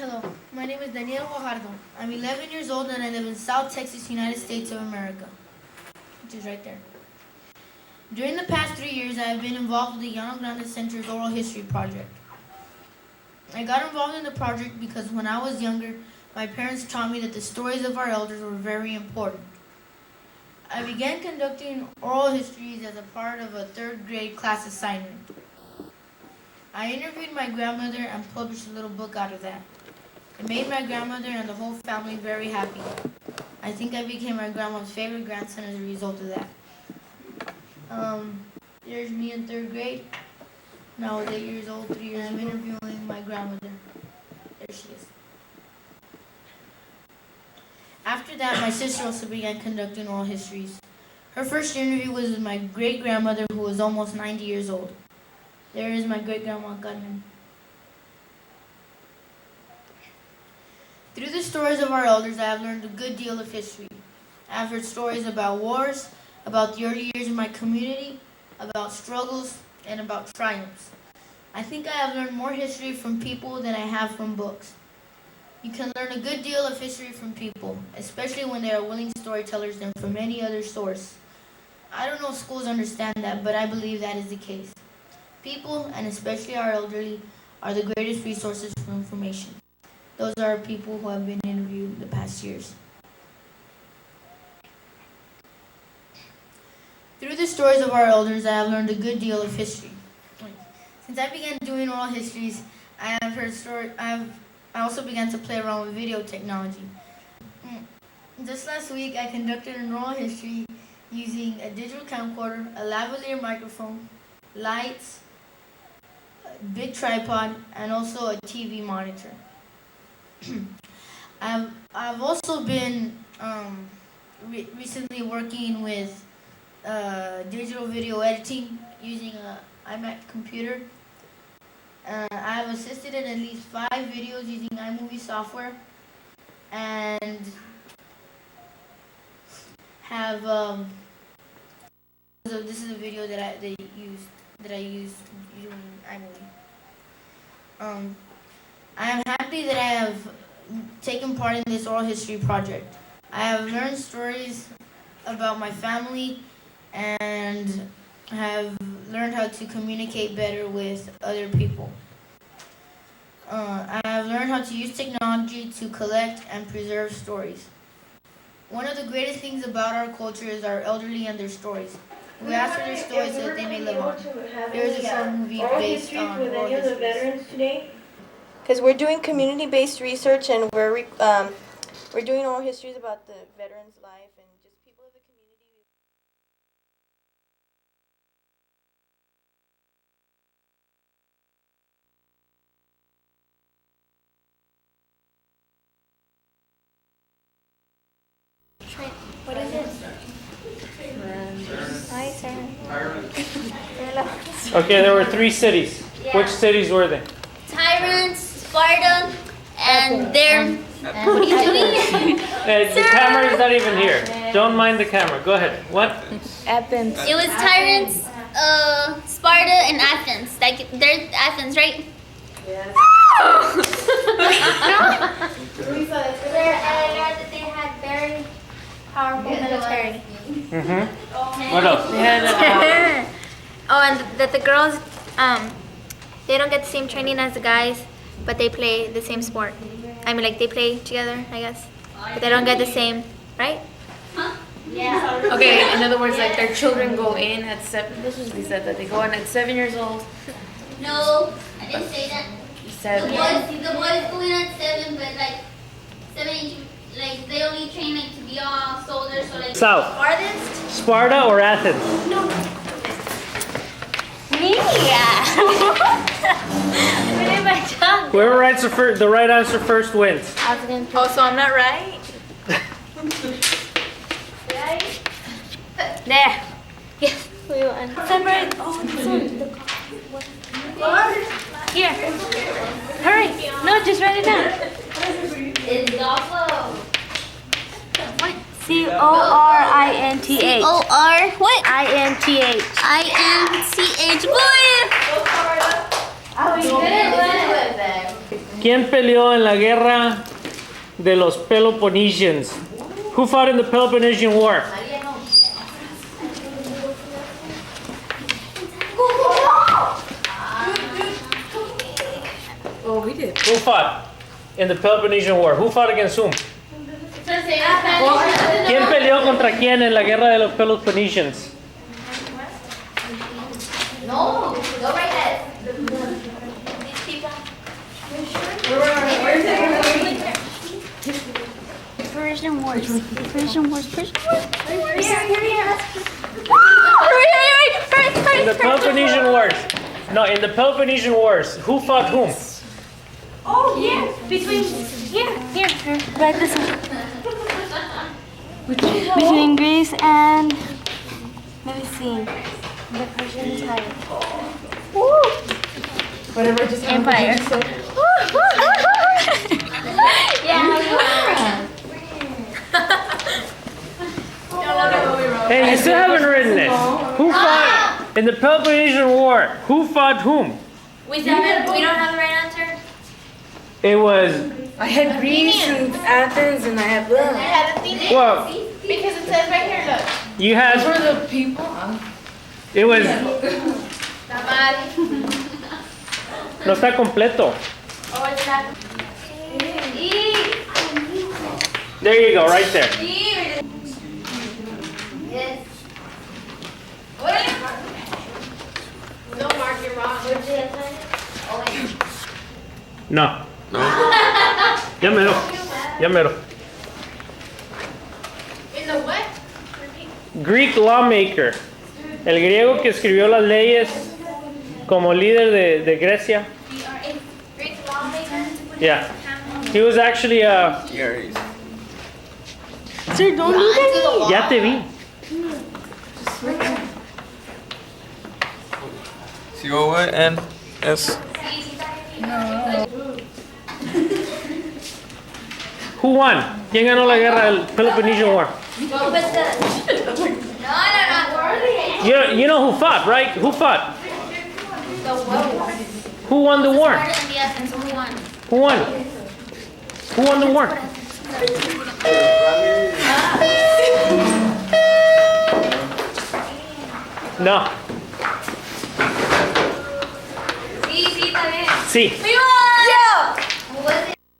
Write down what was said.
Hello, my name is Daniel Guajardo. I'm 11 years old and I live in South Texas, United States of America, which is right there. During the past 3 years, I have been involved with the Llano Grande Center's Oral History Project. I got involved in the project because when I was younger, my parents taught me that the stories of our elders were very important. I began conducting oral histories as a part of a 3rd grade class assignment. I interviewed my grandmother and published a little book out of that. It made my grandmother and the whole family very happy. I think I became my grandma's favorite grandson as a result of that. There's me in 3rd grade. When I was 8 years old, 3 years of interviewing my grandmother. There she is. After that, my sister also began conducting oral histories. Her first interview was with my great-grandmother, who was almost 90 years old. There is my great-grandma Carmen. Through the stories of our elders, I have learned a good deal of history. I have heard stories about wars, about the early years in my community, about struggles, and about triumphs. I think I have learned more history from people than I have from books. You can learn a good deal of history from people, especially when they are willing storytellers than from any other source. I don't know if schools understand that, but I believe that is the case. People, and especially our elderly, are the greatest resources for information. Those are people who have been interviewed the past years. Through the stories of our elders, I have learned a good deal of history. Since I began doing oral histories, I also began to play around with video technology. Just last week, I conducted an oral history using a digital camcorder, a lavalier microphone, lights, a big tripod, and also a TV monitor. I've also been recently working with digital video editing using an iMac computer. I have assisted in at least 5 videos using iMovie software, and have so this is a video that I used using iMovie. I am happy that I have taken part in this oral history project. I have learned stories about my family and have learned how to communicate better with other people. I have learned how to use technology to collect and preserve stories. One of the greatest things about our culture is our elderly and their stories. We ask for their stories so that they may live on. There is a short movie based on oral histories. Because we're doing community-based research, and we're doing oral histories about the veterans' life and just people of the community. What is it? Hi, Sarah. Hello. Okay, there were 3 cities. Yeah. Which cities were they? Tyrants, Sparta, and they're... What are you doing? The camera is not even here. Don't mind the camera. Go ahead. What? Athens. It was Tyrants, Sparta, and Athens. Like, they're Athens, right? Yes. I learned that they had very powerful military. What else? They had, oh, and that the girls, they don't get the same training as the guys, but they play the same sport. I mean, like, they play together, I guess, but they don't get the same, right? Yeah. Okay, in other words, like their children go in at 7. This was they said that they go in at 7 years old. No, I didn't say that. You said The boys go in at 7, but like 7, 8, like they only train like to be all soldiers, so like South. farthest. Sparta or Athens? Me? Whoever writes the right answer first wins. Oh, so I'm not right? There. Yes. We won. Here. Hurry. No, just write it down. It's also C-O-R-I-N-T-H. O-R what? I-N-T-H. I-N-C-H. Boy! Oh, you did it with them. ¿Quién peleó en la guerra de los Peloponnesians? Who fought in the Peloponnesian War? Oh, we did. Who fought in the Peloponnesian War? Who fought against whom? ¿Quién peleó contra quién en la guerra de los Peloponnesians? No, go right ahead. Persian Wars. Persian Wars. Persian Wars. In the Peloponnesian Wars. No, in the Peloponnesian Wars, who fought whom? Oh, yeah. Between here. Right this way. Between Greece and let me see. The Persian Empire. Whatever just Empire. Hey, you still haven't written it. Who fought in the Peloponnesian War? Who fought whom? We don't have the right answer. It was, I had Greece and Athens and I had them. well, Because it says right here, look. you Those had, were the people. it was, no está completo. There you go, right there. Yes. No, Mark, you're wrong. No. Ya mero, ya mero. In the what? Greek lawmaker. El griego que escribió las leyes como líder de Grecia. Greek lawmaker. Yeah. He was actually a... Sir, don't do that. Ya te vi. Sigo, güey, N, S. Who won? ¿Quién ganó la guerra del Peloponnesian War? You know who fought, right? Who fought? Who won the war? Who won? Who won the war? No. Sí, está bien. Sí. ¡Viva!